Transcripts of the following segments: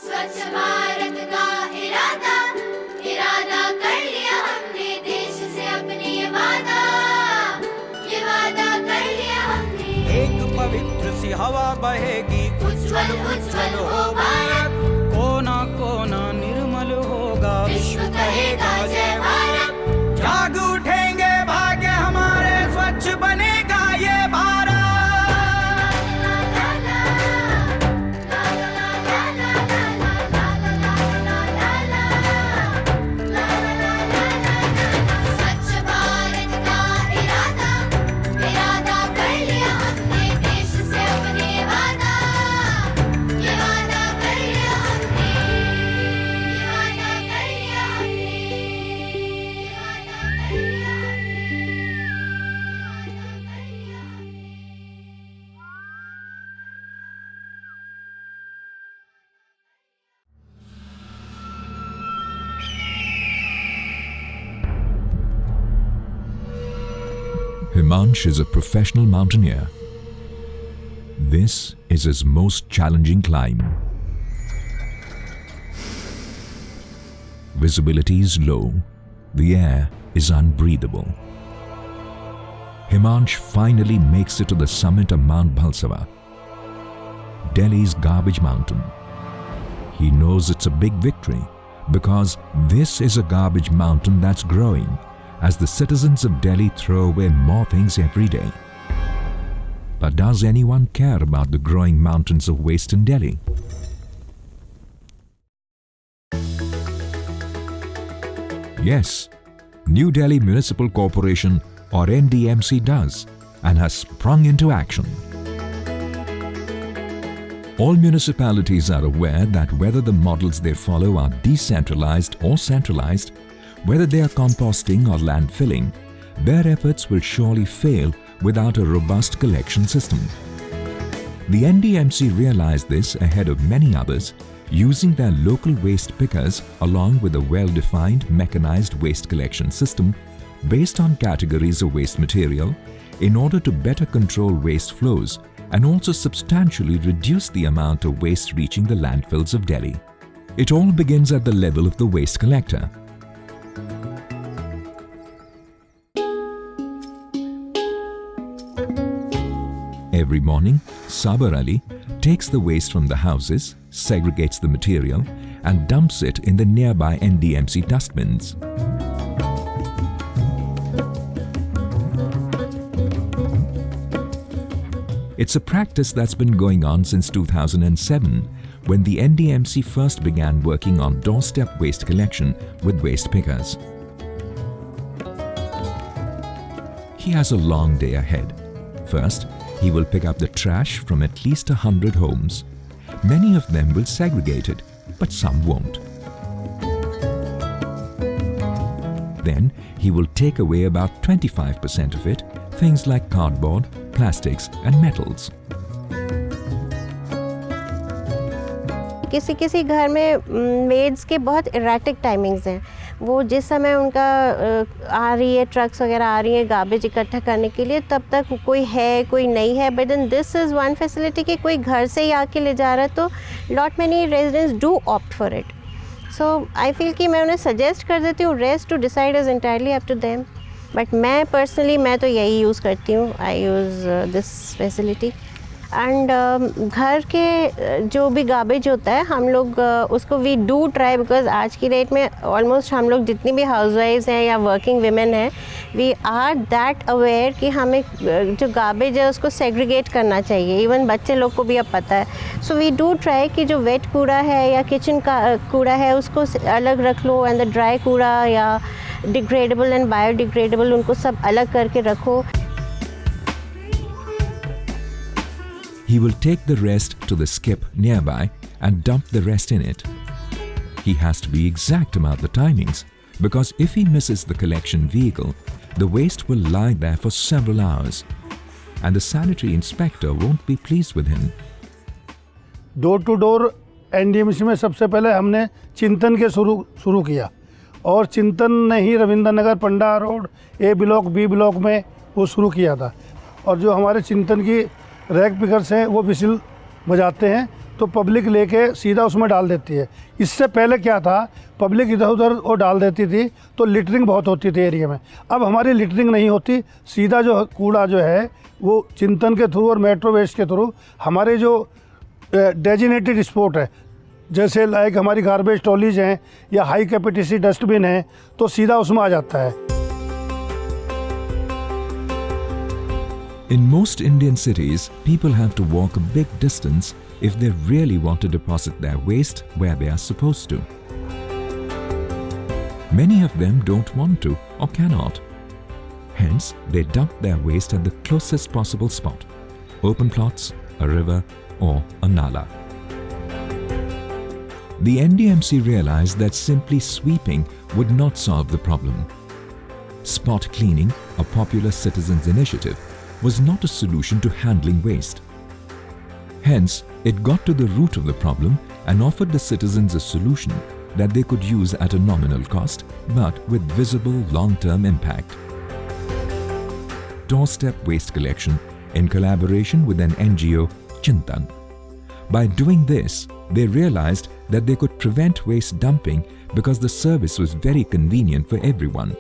स्वच्छ भारत का इरादा इरादा कर लिया हमने, देश से अपने ये वादा कर लिया हमने। एक पवित्र सी हवा बहेगी, उज्ज्वल उज्ज्वल हो भारत, कोना कोना निर्मल होगा, विश्व कहेगा जय भारत। जाग उठेंगे भाग्य हमारे, स्वच्छ बनेगा ये भारत। स्वच्छ भारत का इरादा इरादा कर लिया हमने, देश से अपने वादा कर लिया हमने, कर लिया Himansh is a professional mountaineer. This is his most challenging climb. Visibility is low. The air is unbreathable. Himansh finally makes it to the summit of Mount Balsava, Delhi's garbage mountain. He knows it's a big victory because this is a garbage mountain that's growing as the citizens of Delhi throw away more things every day. But does anyone care about the growing mountains of waste in Delhi? Yes, New Delhi Municipal Corporation or NDMC does and has sprung into action. All municipalities are aware that whether the models they follow are decentralized or centralized, whether they are composting or landfilling, their efforts will surely fail without a robust collection system. The NDMC realized this ahead of many others, using their local waste pickers along with a well-defined mechanized waste collection system based on categories of waste material in order to better control waste flows and also substantially reduce the amount of waste reaching the landfills of Delhi. It all begins at the level of the waste collector. Every morning, Sabar Ali takes the waste from the houses, segregates the material and dumps it in the nearby NDMC dustbins. It's a practice that's been going on since 2007, when the NDMC first began working on doorstep waste collection with waste pickers. He has a long day ahead. First, he will pick up the trash from at least 100 homes. Many of them will segregate it, but some won't. Then, he will take away about 25% of it, things like cardboard, plastics and metals. किसी घर में maids के बहुत erratic timings हैं। वो जिस समय उनका आ रही है, ट्रक्स वगैरह आ रही हैं गार्बेज इकट्ठा करने के लिए, तब तक कोई है कोई नहीं है। But then this is one facility कि कोई घर से ही आके ले जा रहा है, तो lot many residents do opt for it. So I feel कि मैं उन्हें सजेस्ट कर देती हूँ, rest to decide is entirely up to them. But मैं पर्सनली मैं तो यही यूज़ करती हूँ, I use this facility. And घर के जो भी गार्बेज होता है हम लोग उसको वी डू ट्राई, बिकॉज आज की डेट में ऑलमोस्ट हम लोग जितनी भी हाउसवाइफ्स हैं या वर्किंग वीमेन हैं, वी आर दैट अवेयर कि हमें जो गार्बेज है उसको सेग्रीगेट करना चाहिए। इवन बच्चे लोग को भी अब पता है। सो वी डू ट्राई कि जो वेट कूड़ा है या किचन का कूड़ा है उसको अलग रख लो, एंड द ड्राई कूड़ा या डिग्रेडेबल एंड बायोडिग्रेडेबल उनको सब अलग करके रखो। He will take the rest to the skip nearby and dump the rest in it. He has to be exact about the timings, because if he misses the collection vehicle, the waste will lie there for several hours, and the sanitary inspector won't be pleased with him. Door to door NDMC में सबसे पहले हमने चिंतन के शुरू किया, और चिंतन ने ही रविंद्र नगर पंडा रोड ए ब्लॉक बी ब्लॉक में वो शुरू किया था। और जो हमारे चिंतन की रैक पिकर्स हैं वो विसिल बजाते हैं तो पब्लिक लेके सीधा उसमें डाल देती है। इससे पहले क्या था, पब्लिक इधर उधर वो डाल देती थी तो लिटरिंग बहुत होती थी एरिया में। अब हमारी लिटरिंग नहीं होती, सीधा जो कूड़ा जो है वो चिंतन के थ्रू और मेट्रो वेस्ट के थ्रू हमारे जो डेजिनेटेड स्पॉट है, जैसे लाइक हमारी गार्बेज ट्रॉलीज हैं या हाई कैपेसिटी डस्टबिन है, तो सीधा उसमें आ जाता है। In most Indian cities, people have to walk a big distance if they really want to deposit their waste where they are supposed to. Many of them don't want to or cannot. Hence, they dump their waste at the closest possible spot, open plots, a river or a nala. The NDMC realized that simply sweeping would not solve the problem. Spot cleaning, a popular citizens' initiative, was not a solution to handling waste. Hence, it got to the root of the problem and offered the citizens a solution that they could use at a nominal cost but with visible long-term impact. Doorstep waste collection in collaboration with an NGO, Chintan. By doing this, they realized that they could prevent waste dumping because the service was very convenient for everyone.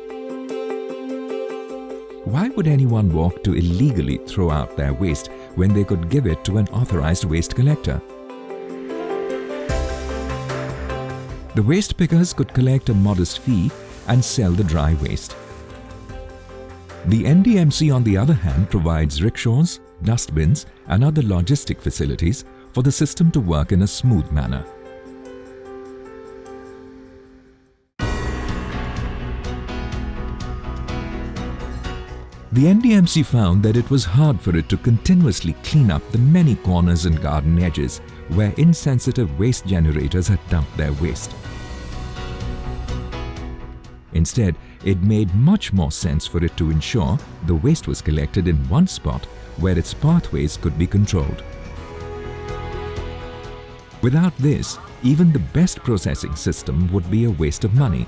Why would anyone walk to illegally throw out their waste when they could give it to an authorized waste collector? The waste pickers could collect a modest fee and sell the dry waste. The NDMC, on the other hand, provides rickshaws, dustbins, and other logistic facilities for the system to work in a smooth manner. The NDMC found that it was hard for it to continuously clean up the many corners and garden edges where insensitive waste generators had dumped their waste. Instead, it made much more sense for it to ensure the waste was collected in one spot where its pathways could be controlled. Without this, even the best processing system would be a waste of money.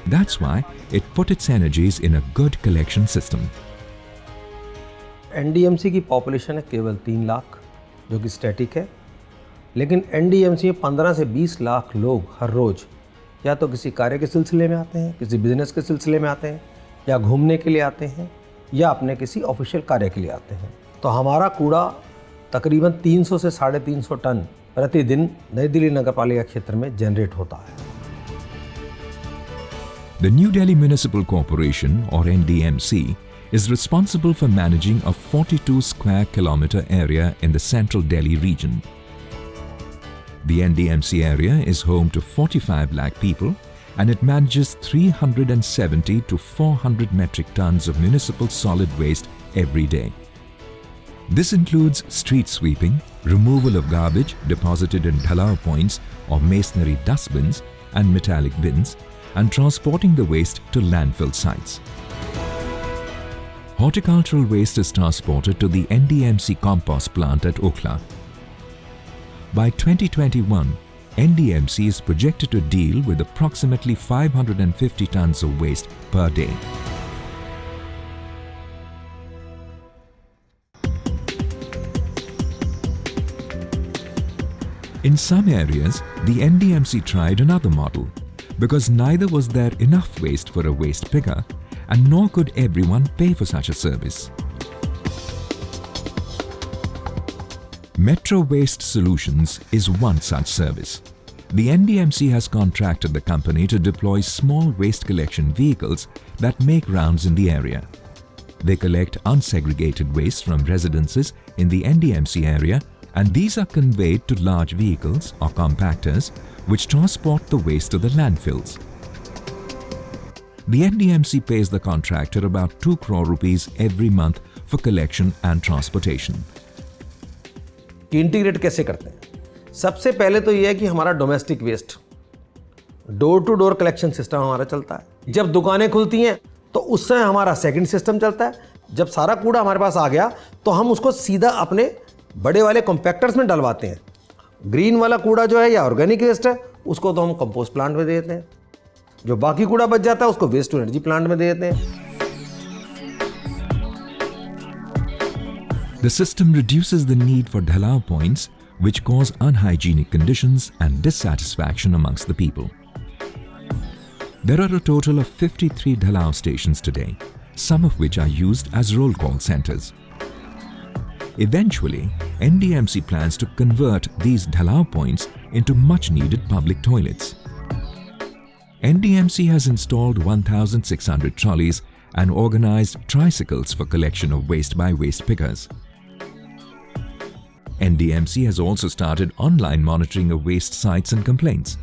That's why it put its energies in a good collection system. NDMC की population है केवल 3 लाख, जो कि static है, लेकिन NDMC में 15 से 20 लाख लोग हर रोज़ या तो किसी कार्य के सिलसिले में आते हैं, किसी बिजनेस के सिलसिले में आते हैं, या घूमने के लिए आते हैं, या अपने किसी ऑफिशियल कार्य के लिए आते हैं। तो हमारा कूड़ा तकरीबन 300 से 350 टन प्रतिदिन नई दिल्ली नगर पालिका क्षेत्र में जनरेट होता है। The New Delhi Municipal Corporation, or NDMC, is responsible for managing a 42 square kilometer area in the central Delhi region. The NDMC area is home to 45 lakh people and it manages 370 to 400 metric tons of municipal solid waste every day. This includes street sweeping, removal of garbage deposited in dhalao points or masonry dustbins and metallic bins, and transporting the waste to landfill sites. Horticultural waste is transported to the NDMC compost plant at Okhla. By 2021, NDMC is projected to deal with approximately 550 tons of waste per day. In some areas, the NDMC tried another model, because neither was there enough waste for a waste picker and nor could everyone pay for such a service. Metro Waste Solutions is one such service. The NDMC has contracted the company to deploy small waste collection vehicles that make rounds in the area. They collect unsegregated waste from residences in the NDMC area, and these are conveyed to large vehicles or compactors which transport the waste to the landfills. The NDMC pays the contractor about 2 crore rupees every month for collection and transportation. Integrate कैसे करते हैं? सबसे पहले तो ये है कि हमारा domestic waste door to door collection system हमारा चलता है। जब दुकानें खुलती हैं तो उस समय हमारा सेकंड सिस्टम चलता है। जब सारा कूड़ा हमारे पास आ गया तो हम उसको सीधा अपने बड़े वाले कॉम्पैक्टर्स में डलवाते हैं। ग्रीन वाला कूड़ा जो है या ऑर्गेनिक वेस्ट है उसको तो हम कंपोस्ट प्लांट में दे देते हैं। जो बाकी कूड़ा बच जाता है उसको वेस्ट टू एनर्जी प्लांट में दे देते हैं। The system reduces the need for dhalao points which cause unhygienic conditions and dissatisfaction amongst the people. There are a total of 53 Dhalao stations today, some of which are used as roll call centers. Eventually, NDMC plans to convert these Dhalao points into much-needed public toilets. NDMC has installed 1,600 trolleys and organized tricycles for collection of waste by waste pickers. NDMC has also started online monitoring of waste sites and complaints.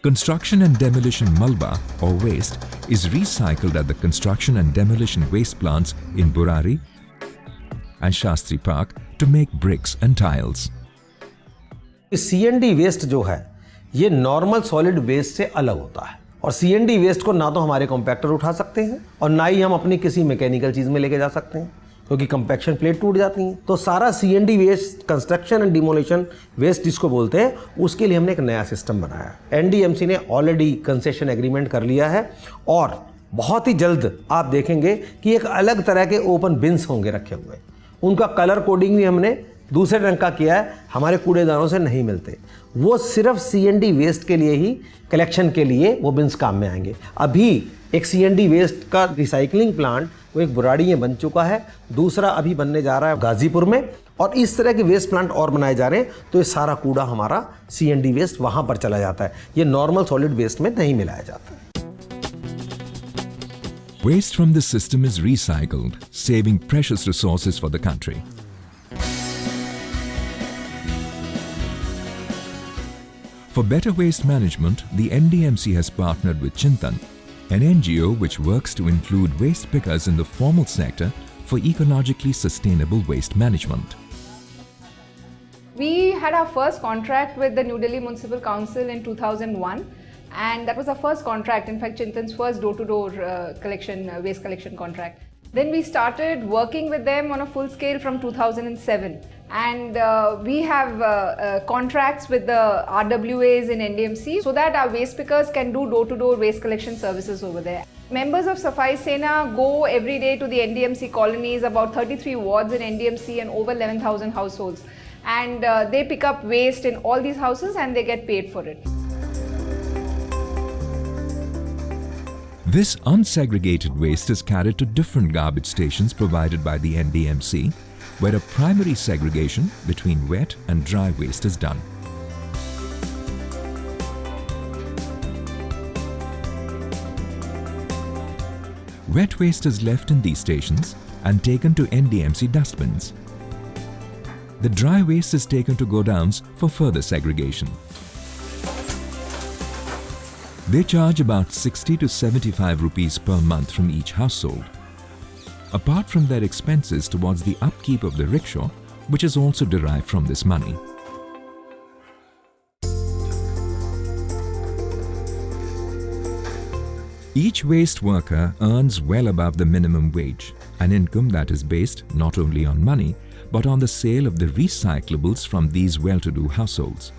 Construction and demolition malba or waste is recycled at the construction and demolition waste plants in Burari and Shastri Park to make bricks and tiles. CND waste जो है ये normal solid waste से अलग होता है और CND waste को ना तो हमारे कॉम्पैक्टर उठा सकते हैं और ना ही हम अपनी किसी मैकेनिकल चीज़ में लेके जा सकते हैं क्योंकि कंपैक्शन प्लेट टूट जाती हैं। तो सारा CND waste construction and demolition waste जिसको बोलते हैं उसके लिए हमने एक नया सिस्टम बनाया है। NDMC ने ऑलरेडी कंसेशन एग्रीमेंट कर लिया है और बहुत ही जल्द आप देखेंगे कि एक अलग तरह के ओपन बिन्स होंगे रखे हुए। उनका कलर कोडिंग भी हमने दूसरे रंग का किया है, हमारे कूड़ेदानों से नहीं मिलते, वो सिर्फ CND वेस्ट के लिए ही कलेक्शन के लिए वो बिन्स काम में आएंगे। अभी एक CND वेस्ट का रिसाइकलिंग प्लांट वो एक बुराड़ी में बन चुका है, दूसरा अभी बनने जा रहा है गाजीपुर में और इस तरह के वेस्ट प्लांट और बनाए जा रहे हैं। तो ये सारा कूड़ा हमारा CND वेस्ट वहाँ पर चला जाता है, ये नॉर्मल सॉलिड वेस्ट में नहीं मिलाया जाता है। Waste from this system is recycled, saving precious resources for the country. For better waste management, the NDMC has partnered with Chintan, an NGO which works to include waste pickers in the formal sector for ecologically sustainable waste management. We had our first contract with the New Delhi Municipal Council in 2001. And that was our first contract, in fact Chintan's first door-to-door waste collection contract. Then we started working with them on a full scale from 2007 and we have contracts with the RWAs in NDMC so that our waste pickers can do door-to-door waste collection services over there. Members of Safai Sena go every day to the NDMC colonies, about 33 wards in NDMC and over 11,000 households, and they pick up waste in all these houses and they get paid for it. This unsegregated waste is carried to different garbage stations provided by the NDMC, where a primary segregation between wet and dry waste is done. Wet waste is left in these stations and taken to NDMC dustbins. The dry waste is taken to godowns for further segregation. They charge about 60 to 75 rupees per month from each household, apart from their expenses towards the upkeep of the rickshaw, which is also derived from this money. Each waste worker earns well above the minimum wage, an income that is based not only on money, but on the sale of the recyclables from these well-to-do households.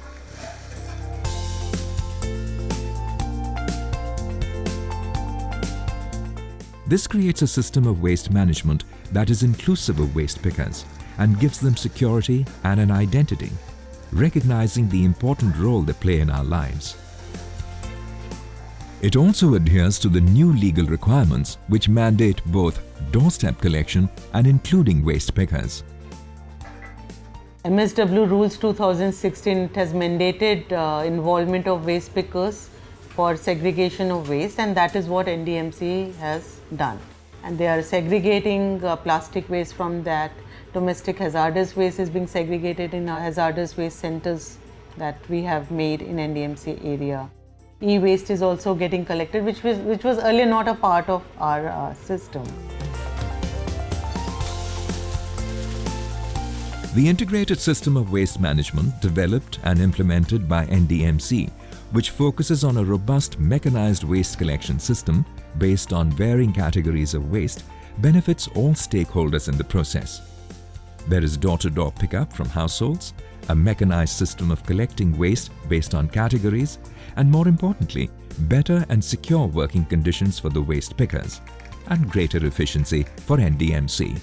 This creates a system of waste management that is inclusive of waste pickers and gives them security and an identity, recognizing the important role they play in our lives. It also adheres to the new legal requirements which mandate both doorstep collection and including waste pickers. MSW Rules 2016 it has mandated involvement of waste pickers for segregation of waste, and that is what NDMC has done. And they are segregating plastic waste from that. Domestic hazardous waste is being segregated in hazardous waste centers that we have made in NDMC area. E-waste is also getting collected, which was earlier not a part of our system. The integrated system of waste management developed and implemented by NDMC, which focuses on a robust mechanized waste collection system based on varying categories of waste, benefits all stakeholders in the process. There is door-to-door pickup from households, a mechanized system of collecting waste based on categories, and more importantly, better and secure working conditions for the waste pickers, and greater efficiency for NDMC.